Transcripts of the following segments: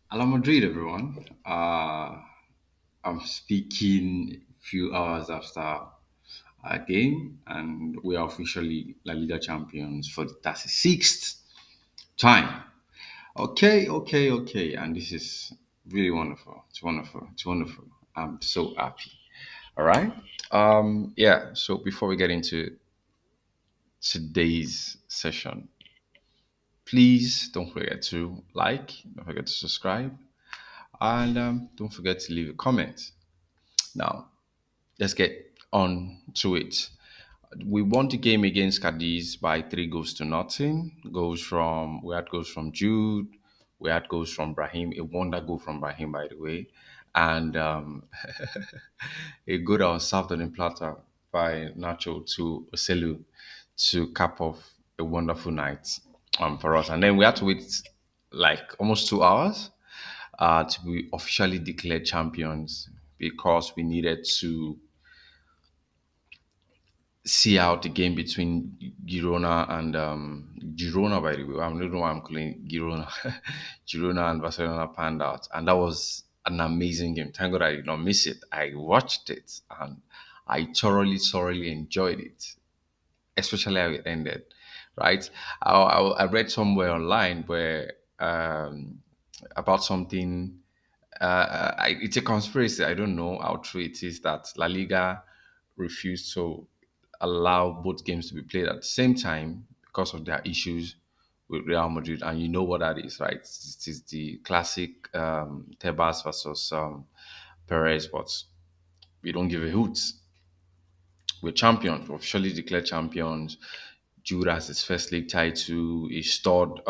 Hello, Madrid, everyone. I'm speaking a few hours after our game, and we are officially La Liga champions for the 36th time. Okay, and this is really wonderful. It's wonderful. It's wonderful. I'm so happy. All right. Yeah. So before we get into today's session, please don't forget to like, don't forget to subscribe, and don't forget to leave a comment. Now, let's get on to it. We won the game against Cadiz by 3 goals to nothing. Goals from we had goals from Jude, we had goals from Brahim, a wonder goal from Brahim, by the way, and a goal that was served on a platter by Nacho to Oselu to cap off a wonderful night for us. And then we had to wait like almost 2 hours to be officially declared champions because we needed to see out the game between Girona and Girona, by the way. I don't know why I'm calling it Girona. Girona and Barcelona panned out. And that was an amazing game. Thank God I did not miss it. I watched it and I thoroughly enjoyed it, especially how it ended, right? I read somewhere online where about something it's a conspiracy. I don't know how true it is that La Liga refused to allow both games to be played at the same time because of their issues with Real Madrid. And you know what that is, right? It is the classic Tebas versus Perez, but we don't give a hoot. We're champions. We're officially declared champions. Jude has his first league title, his third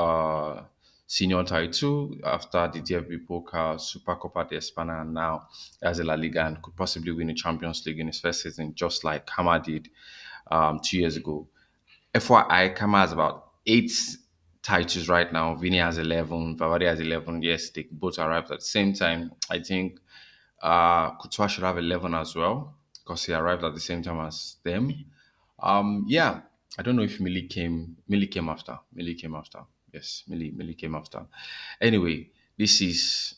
senior title after the DFB Pokal, Super Copa de España, and now as a La Liga and could possibly win a Champions League in his first season, just like Hama did 2 years ago. FYI, Kama has about eight titles right now. Vini has 11, Valverde has 11. Yes, they both arrived at the same time. I think Couture should have 11 as well because he arrived at the same time as them. Yeah, I don't know if Millie came after. Millie came after. Yes, Millie came after. Anyway, this is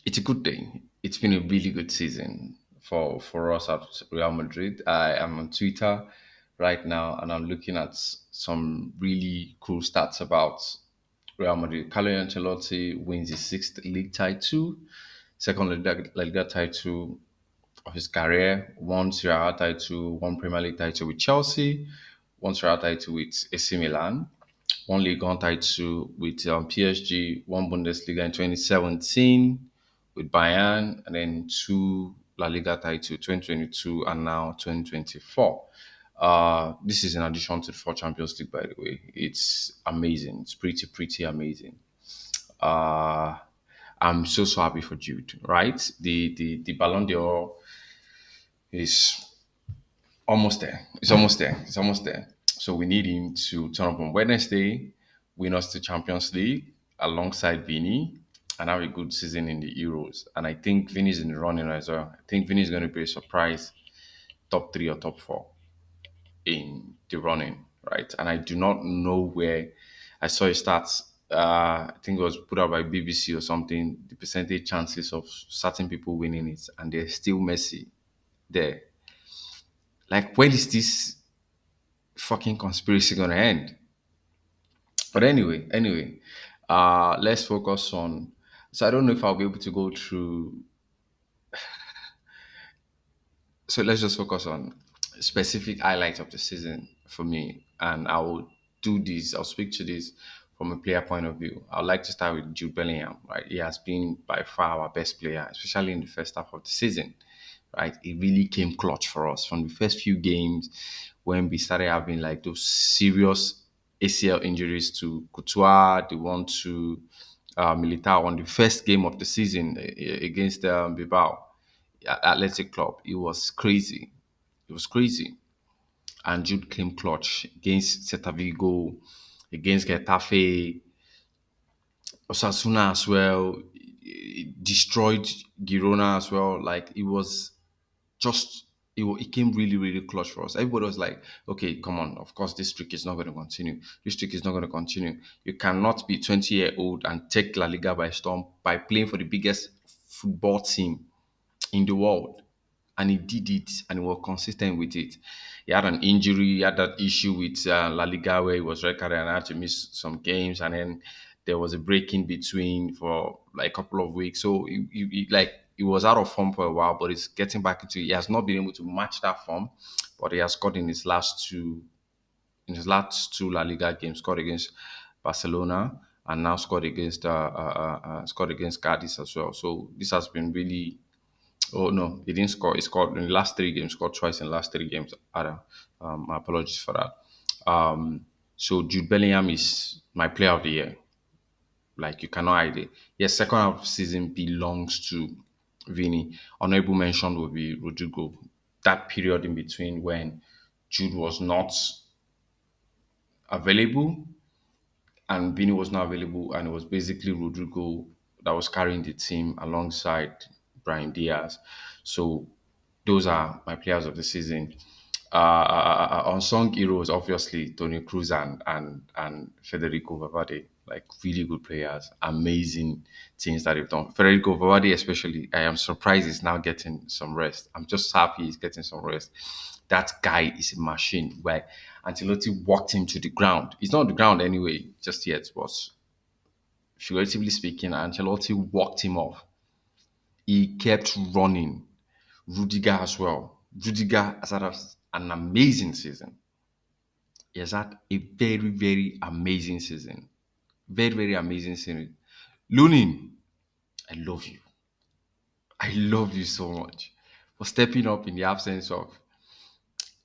it's a good thing. It's been a really good season for us at Real Madrid. I am on Twitter right now and I'm looking at some really cool stats about Real Madrid. Carlo Ancelotti wins his sixth league title, second La Liga title of his career, one Serie A title, one Premier League title with Chelsea, one Serie A title with AC Milan, one Ligue 1 title with PSG, one Bundesliga in 2017 with Bayern, and then two La Liga title 2022 and now 2024. This is in addition to the four Champions League, by the way. It's amazing. It's pretty amazing. Uh, I'm so happy for Jude. Right, the Ballon d'Or is almost there. It's almost there. It's almost there. So we need him to turn up on Wednesday, win us the Champions League alongside Vini, and have a good season in the Euros. And I think Vini's in the running as well. I think Vini's going to be a surprise top three or top four in the running, right? And I do not know where I saw it stats. I think it was put out by BBC or something. The percentage chances of certain people winning it, and there's still Messi there. Like, when is this fucking conspiracy gonna end? But anyway, let's focus on. So I don't know if I'll be able to go through. So let's just focus on specific highlights of the season for me, and I will do this. I'll speak to this from a player point of view. I'd like to start with Jude Bellingham. Right, he has been by far our best player, especially in the first half of the season. Right, it really came clutch for us from the first few games when we started having like those serious ACL injuries to Couture, the one to Militao on the first game of the season against Bilbao Athletic Club. It was crazy. It was crazy. And Jude came clutch against Celta Vigo, against Getafe, Osasuna as well. It destroyed Girona as well. Like, it was just it came really, really clutch for us. Everybody was like, okay, come on. Of course, this streak is not going to continue. This streak is not going to continue. You cannot be 20-year-old and take La Liga by storm by playing for the biggest football team in the world. And he did it and he was consistent with it. He had an injury, he had that issue with La Liga where he was red carded and had to miss some games. And then there was a break in between for like a couple of weeks. So he was out of form for a while, but he's getting back into it. He has not been able to match that form, but he has scored in his last two La Liga games, scored against Barcelona and now scored against Cadiz as well. So this has been really. Oh no, he didn't score. He scored in the last three games. Scored twice in the last three games. Ada, my apologies for that. So Jude Bellingham is my player of the year. Like you cannot hide it. Yes, second half of the season belongs to Vini. Honorable mention will be Rodrigo. That period in between when Jude was not available and Vini was not available, and it was basically Rodrigo that was carrying the team alongside Brian Diaz. So those are my players of the season. Unsung heroes, obviously Tony Cruz and Federico Valverde, like really good players, amazing things that they've done. Federico Valverde, especially, I am surprised he's now getting some rest. I'm just happy he's getting some rest. That guy is a machine. Where Ancelotti walked him to the ground. He's not on the ground anyway, just yet, but figuratively speaking, Ancelotti walked him off. He kept running. Rudiger as well. Rudiger has had an amazing season. He has had a very, very amazing season. Very, very amazing season. Lunin, I love you. I love you so much for stepping up in the absence of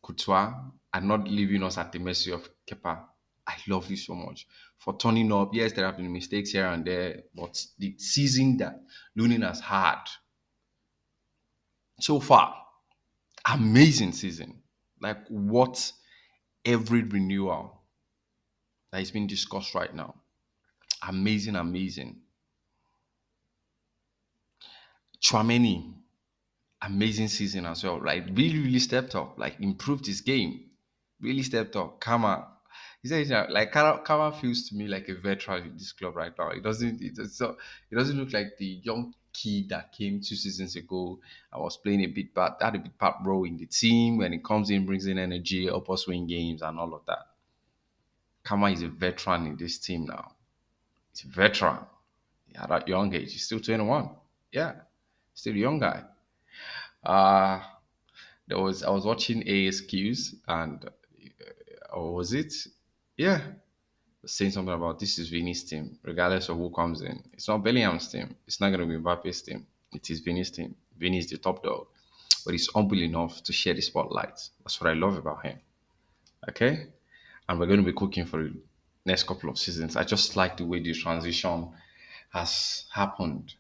Courtois and not leaving us at the mercy of Kepa. I love you so much for turning up. Yes, there have been mistakes here and there, but the season that Lunin has had so far, amazing season. Like what every renewal that is being discussed right now. Amazing, amazing. Chouameni, amazing season as well. Like really, really stepped up. Like improved his game. Really stepped up. Kama, he said, like Kama feels to me like a veteran in this club right now. It doesn't. It doesn't look like the young kid that came 2 seasons ago and was playing a bit part, had a bit part role in the team. When it comes in, brings in energy, help us win games and all of that. Kama is a veteran in this team now. He's a veteran. At that young age, he's still 21. Yeah, still a young guy. Uh there was I was watching ASQs and or was it? Yeah, saying something about this is Vini's team, regardless of who comes in. It's not Bellingham's team. It's not going to be Mbappe's team. It is Vini's team. Vini is the top dog, but he's humble enough to share the spotlight. That's what I love about him. Okay, and we're going to be cooking for the next couple of seasons. I just like the way the transition has happened,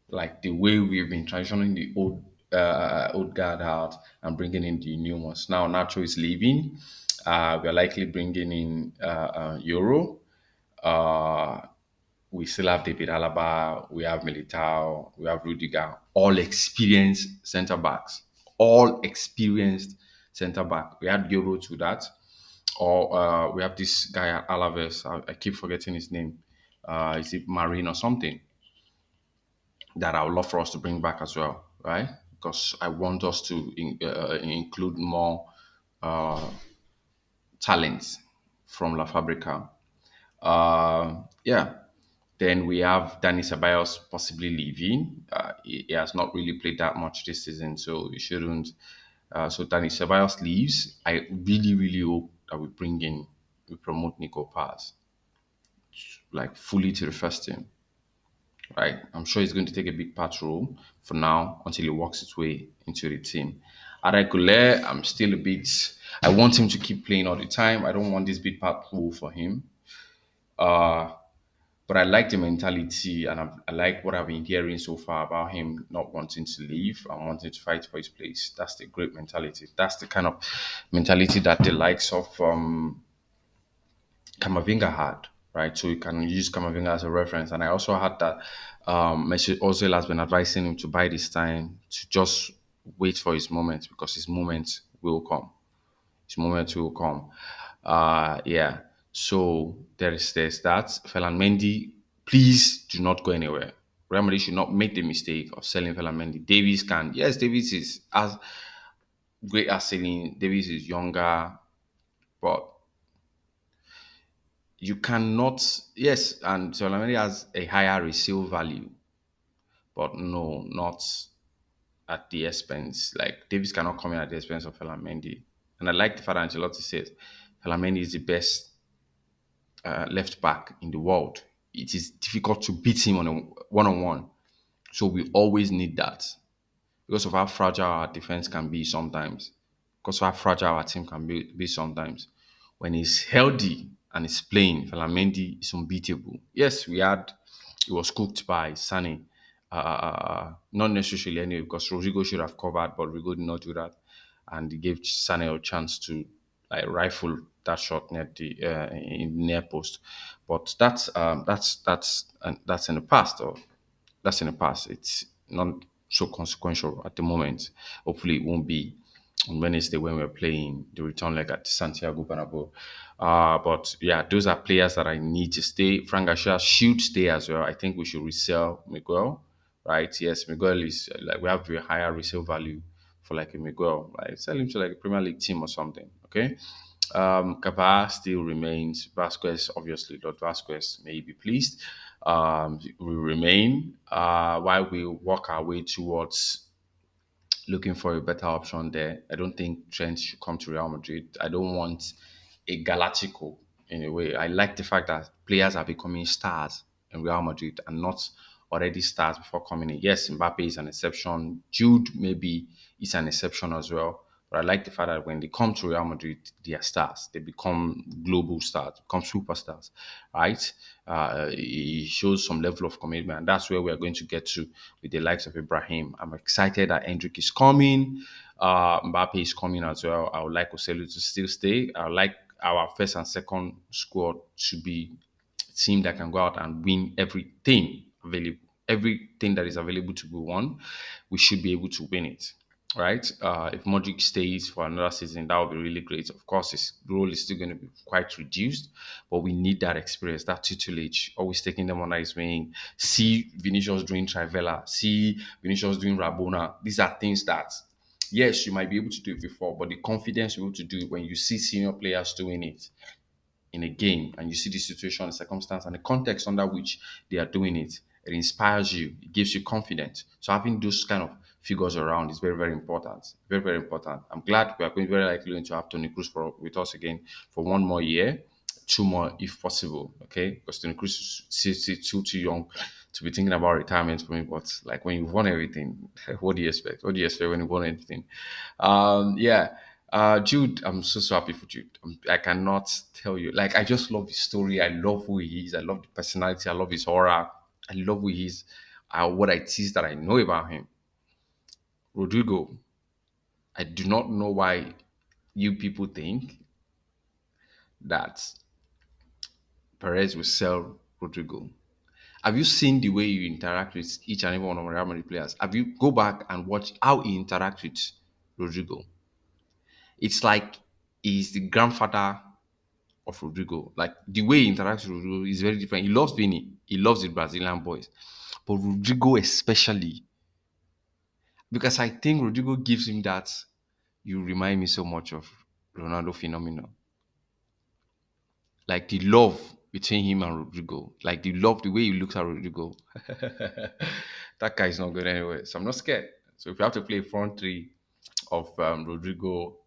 like the way we've been transitioning the old guard out and bringing in the new ones. Now Nacho is leaving. We're likely bringing in Euro. Uh, we still have David Alaba. We have Militao. We have Rudiger. All experienced centre backs. All experienced centre back. We had Euro to that. Or we have this guy at Alaves. I keep forgetting his name. Is it Marine or something? That I would love for us to bring back as well, right? Because I want us to include more talents from La Fabrica. Yeah. Then we have Danny Ceballos possibly leaving. He has not really played that much this season, so he shouldn't. So Danny Ceballos leaves. I really, really hope that we promote Nico Paz like fully to the first team. Right? I'm sure he's going to take a big part role for now until he works his way into the team. Arekule, I'm still a bit. I want him to keep playing all the time. I don't want this big part role for him. Uh, but I like the mentality and I like what I've been hearing so far about him not wanting to leave and wanting to fight for his place. That's the great mentality. That's the kind of mentality that the likes of Kamavinga had, right? So you can use Kamavinga as a reference. And I also had that Mesut Ozil has been advising him to buy this time to just wait for his moment because his moment will come. His moment will come. Yeah. So there's that. Felan Mendy, please do not go anywhere. Real Madrid should not make the mistake of selling Felan Mendy. Davies can. Yes, Davies is as great as selling. Davies is younger, but you cannot. Yes, and Felan Mendy has a higher resale value, but no, not at the expense. Like Davis cannot come in at the expense of Felamendi. And I like the fact that Ancelotti says Felamendi is the best left back in the world. It is difficult to beat him on a one-on-one. So we always need that because of how fragile our defense can be sometimes. Because of how fragile our team can be sometimes. When he's healthy and he's playing, Felamendi is unbeatable. Yes, he was cooked by Sane. Not necessarily anyway, because Rodrigo should have covered, but Rodrigo did not do that. And he gave Sane a chance to like rifle that shot near the in the near post. But that's in the past. Or that's in the past. It's not so consequential at the moment. Hopefully, it won't be on Wednesday when we're playing the return leg at Santiago Bernabeu. But yeah, those are players that I need to stay. Frank Garcia should stay as well. I think we should resell Miguel, right? Yes, Miguel is like we have a higher resale value for like a Miguel. Right? Sell him to like a Premier League team or something. Okay. Cava still remains. Vasquez, obviously, Lord Vasquez may be pleased. We remain while we work our way towards looking for a better option there. I don't think Trent should come to Real Madrid. I don't want a Galactico in a way. I like the fact that players are becoming stars in Real Madrid and not already stars before coming in. Yes, Mbappe is an exception. Jude maybe is an exception as well. But I like the fact that when they come to Real Madrid, they are stars. They become global stars, become superstars, right? It shows some level of commitment, and that's where we are going to get to with the likes of Ibrahim. I'm excited that Hendrik is coming. Mbappe is coming as well. I would like Oselu to still stay. I would like our first and second squad to be a team that can go out and win everything available. Everything that is available to be won, we should be able to win it, right? If Modric stays for another season, that would be really great. Of course, his role is still going to be quite reduced, but we need that experience, that tutelage, always taking them under his wing. See Vinicius doing Trivela, see Vinicius doing Rabona. These are things that, yes, you might be able to do it before, but the confidence you're able to do it when you see senior players doing it in a game and you see the situation, the circumstance, and the context under which they are doing it, it inspires you, it gives you confidence. So having those kind of figures around is very, very important. Very, very important. I'm glad we are going very likely going to have Tony Cruz with us again for one more year, two more if possible. Okay, because Tony Cruz is still too young to be thinking about retirement for me. But like when you've won everything, what do you expect? What do you expect when you won anything? Yeah. Jude, I'm so happy for Jude. I cannot tell you. Like, I just love his story. I love who he is. I love the personality. I love his aura. I love who he is. What it is that I know about him. Rodrigo, I do not know why you people think that Perez will sell Rodrigo. Have you seen the way you interact with each and every one of Real Madrid players? Have you go back and watch how he interacts with Rodrigo? It's like he's the grandfather of Rodrigo. Like the way he interacts with Rodrigo is very different. He loves Vini. He loves the Brazilian boys. But Rodrigo especially, because I think Rodrigo gives him that you remind me so much of Ronaldo phenomenon. Like the love between him and Rodrigo. Like the love, the way he looks at Rodrigo. That guy is not going anywhere. So I'm not scared. So if you have to play front three of Rodrigo,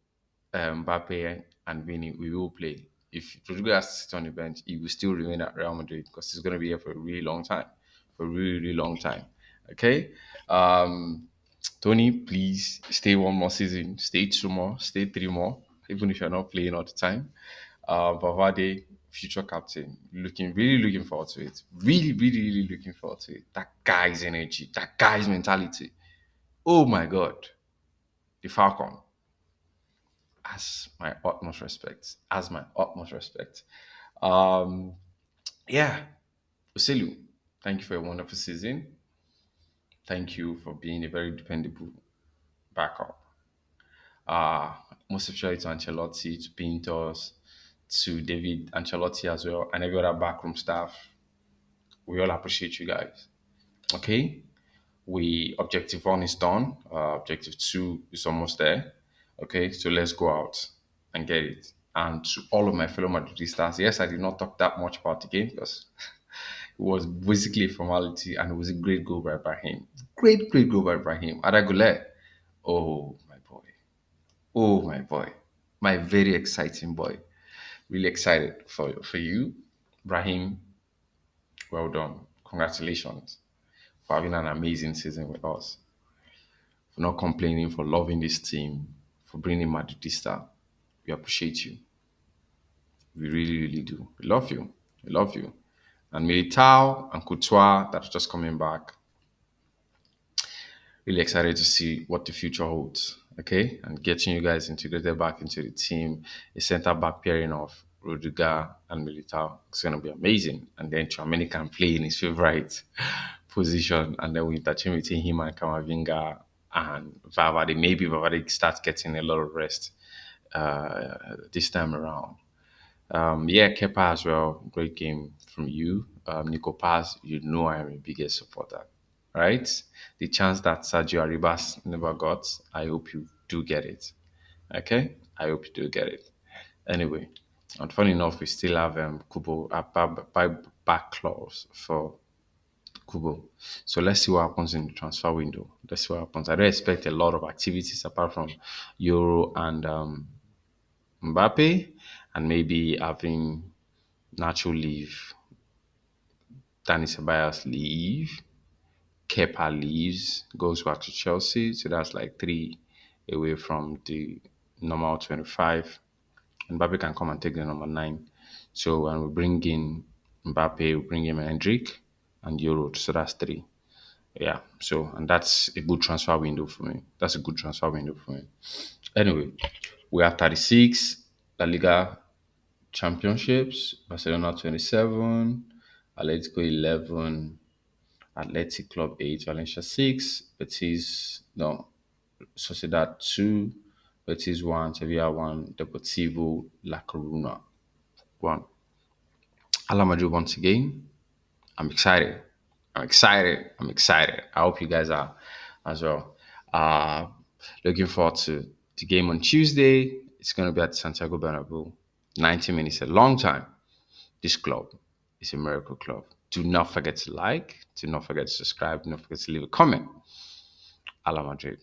Mbappe, and Vini, we will play. If Rodrigo has to sit on the bench, he will still remain at Real Madrid because he's going to be here for a really long time. For a really, really long time. Okay? Um, Tony, please stay one more season, stay two more, stay three more, even if you're not playing all the time. Bavade, future captain, really looking forward to it. Really, really, really looking forward to it. That guy's energy, that guy's mentality. Oh my God, the Falcon has my utmost respect. Has my utmost respect. Um, yeah, Oselu, thank you for a wonderful season. Thank you for being a very dependable back up. Uh, Most especially to Ancelotti, to Pintos, to David Ancelotti as well, and every other backroom staff. We all appreciate you guys. Okay? We objective one is done. Objective two is almost there. Okay, so let's go out and get it. And to all of my fellow Madridistas, yes, I did not talk that much about the game because it was basically a formality and it was a great goal by Brahim. Great goal by Brahim. Adagule. Oh my boy. Oh my boy. My very exciting boy. Really excited for you. Brahim, well done. Congratulations for having an amazing season with us, for not complaining, for loving this team, for bringing Madridista. We appreciate you. We really do. We love you. We love you. And Militao and Couture that are just coming back. Really excited to see what the future holds. Okay, and getting you guys integrated back into the team, a centre back pairing of Rodriga and Militao. It's gonna be amazing. And then Chouameni can play in his favorite position, and then we interchange between him and Kamavinga and Valverde. Maybe Valverde starts getting a lot of rest this time around. Yeah, Kepa as well. Great game from you. Nico Paz, you know I am a biggest supporter, right? The chance that Sergio Arribas never got, I hope you do get it. Okay? I hope you do get it. Anyway, and funny enough, we still have Kubo back clause for Kubo. So let's see what happens in the transfer window. Let's see what happens. I don't expect a lot of activities apart from Euro and Mbappe, and maybe having Nacho leave, Danny Ceballos leave, Kepa leaves, goes back to Chelsea. So that's like three away from the normal 25. Mbappe can come and take the number nine. So when we bring in Mbappe, we bring in Hendrick and Euro. So that's three. Yeah. So, and that's a good transfer window for me. That's a good transfer window for me. Anyway, we have 36 La Liga championships. Barcelona 27, Atletico 11, Athletic Club 8, Valencia 6, Betis, no, Sociedad 2, Betis 1, Sevilla 1, Deportivo La Coruna 1. Ala Madrid once again. I'm excited. I'm excited. I hope you guys are as well. Uh, Looking forward to the game on Tuesday. It's going to be at Santiago Bernabeu. 90 minutes, a long time. This club is a miracle club. Do not forget to like. Do not forget to subscribe. Do not forget to leave a comment. A la Madrid.